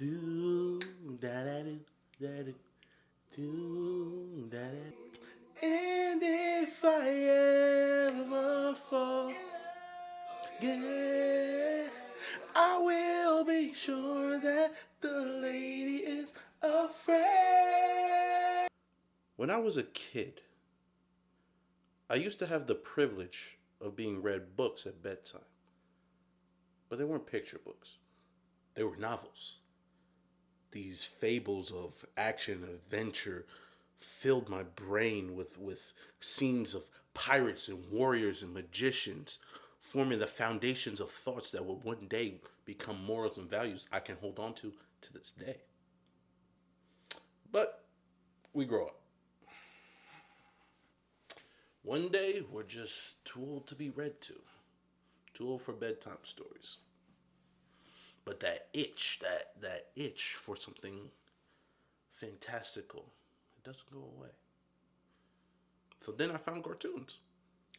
Do da da do da do do da da. And if I ever forget, I will be sure that the lady is afraid. When I was a kid, I used to have the privilege of being read books at bedtime. But they weren't picture books, they were novels. These fables of action, adventure filled my brain with scenes of pirates and warriors and magicians, forming the foundations of thoughts that will one day become morals and values I can hold on to this day. But we grow up. One day, we're just too old to be read to, too old for bedtime stories. But that itch, that itch for something fantastical, it doesn't go away. So then I found cartoons.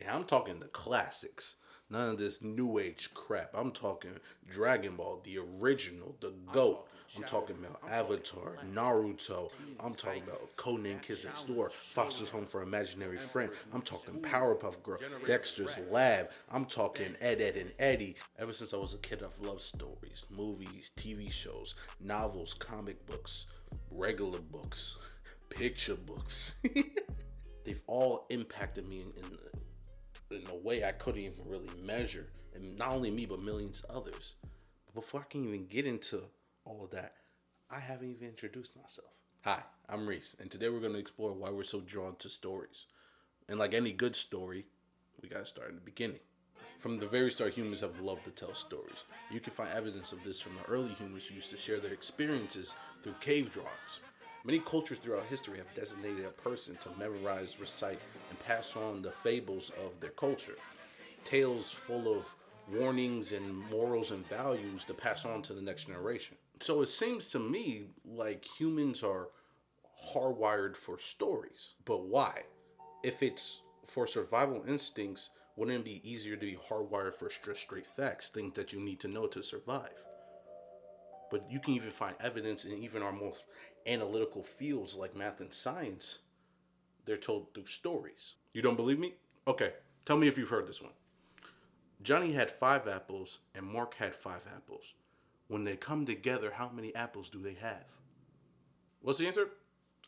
Yeah, I'm talking the classics. None of this new age crap. I'm talking Dragon Ball, the original, the GOAT. I'm talking about Avatar, Naruto. I'm talking about Codename Kids Next Door, Foster's Home for Imaginary Friend. I'm talking Powerpuff Girl, Dexter's Lab. I'm talking Ed, Ed, and Eddie. Ever since I was a kid, I've loved stories, movies, TV shows, novels, comic books, regular books, picture books. They've all impacted me in a way I couldn't even really measure. And not only me, but millions of others. But before I can even get into all of that, I haven't even introduced myself. Hi, I'm Reese, and today we're going to explore why we're so drawn to stories. And like any good story, we got to start in the beginning. From the very start, humans have loved to tell stories. You can find evidence of this from the early humans who used to share their experiences through cave drawings. Many cultures throughout history have designated a person to memorize, recite, and pass on the fables of their culture. Tales full of warnings and morals and values to pass on to the next generation. So it seems to me like humans are hardwired for stories. But why? If it's for survival instincts, wouldn't it be easier to be hardwired for straight facts, things that you need to know to survive? But you can even find evidence in even our most analytical fields like math and science. They're told through stories. You don't believe me? Okay, tell me if you've heard this one. Johnny had 5 apples and Mark had 5 apples. When they come together, how many apples do they have? What's the answer?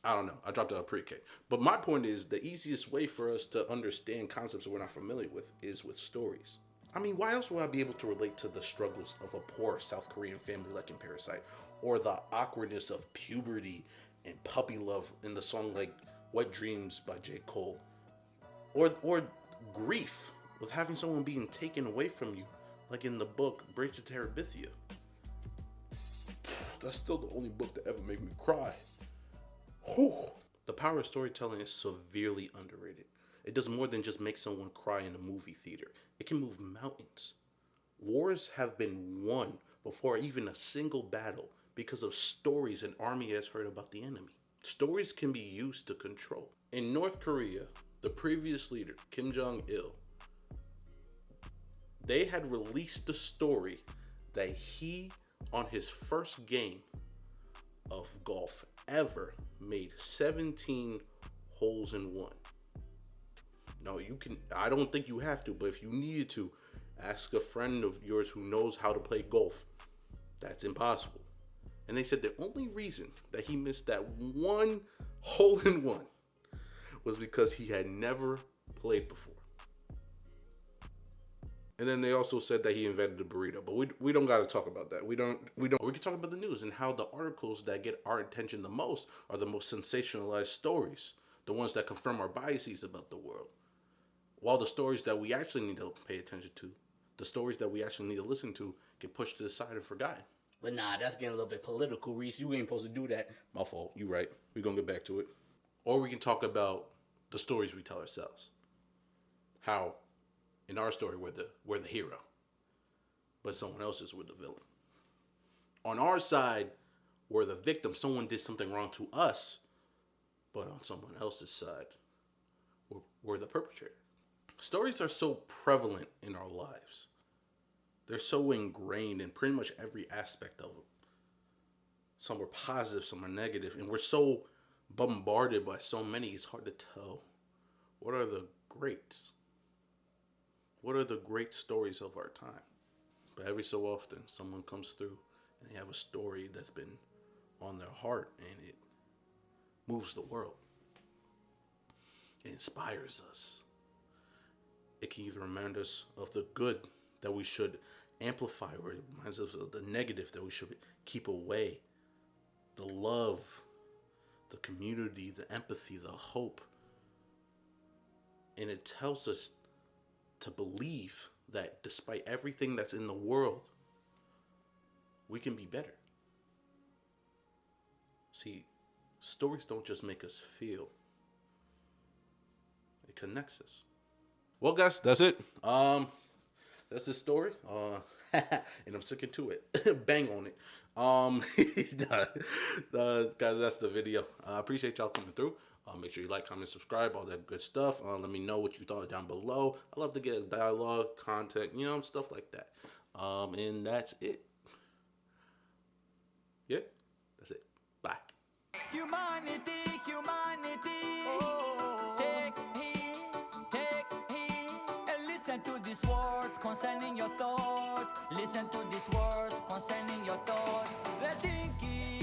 I don't know. I dropped out of pre-K. But my point is, the easiest way for us to understand concepts that we're not familiar with is with stories. I mean, why else would I be able to relate to the struggles of a poor South Korean family like in Parasite, or the awkwardness of puberty and puppy love in the song like Wet Dreams by J. Cole, or grief with having someone being taken away from you, like in the book Bridge to Terabithia. That's still the only book that ever made me cry. Whew. The power of storytelling is severely underrated. It does more than just make someone cry in a movie theater. It can move mountains. Wars have been won before even a single battle because of stories an army has heard about the enemy. Stories can be used to control. In North Korea, the previous leader, Kim Jong-il, they had released the story that he, on his first game of golf ever, made 17 holes in one. No, you can. I don't think you have to, but if you needed to, ask a friend of yours who knows how to play golf. That's impossible. And they said the only reason that he missed that one hole in one was because he had never played before. And then they also said that he invented the burrito, but we don't got to talk about that. We can talk about the news and how the articles that get our attention the most are the most sensationalized stories, the ones that confirm our biases about the world. While the stories that we actually need to pay attention to, the stories that we actually need to listen to, get pushed to the side and forgotten. But nah, that's getting a little bit political, Reese. You ain't supposed to do that. My fault. You right. We're going to get back to it. Or we can talk about the stories we tell ourselves. How, in our story, we're the hero, but someone else's we're the villain. On our side, we're the victim. Someone did something wrong to us, but on someone else's side, we're the perpetrator. Stories are so prevalent in our lives. They're so ingrained in pretty much every aspect of them. Some are positive, some are negative, and we're so bombarded by so many. It's hard to tell what are the greats. What are the great stories of our time? But every so often, someone comes through and they have a story that's been on their heart and it moves the world. It inspires us. It can either remind us of the good that we should amplify, or it reminds us of the negative that we should keep away. The love, the community, the empathy, the hope. And it tells us to believe that despite everything that's in the world, we can be better. See, stories don't just make us feel, it connects us. Well, guys, that's it. That's the story. And I'm sticking to it. Bang on it. Guys, that's the video. I appreciate y'all coming through. Make sure you like, comment, subscribe, all that good stuff. Let me know what you thought down below. I love to get a dialogue, content, stuff like that. And that's it. Yeah, that's it. Bye. Humanity, oh, take heed, and listen to these words concerning your thoughts. Listen to these words concerning your thoughts. Let thinking.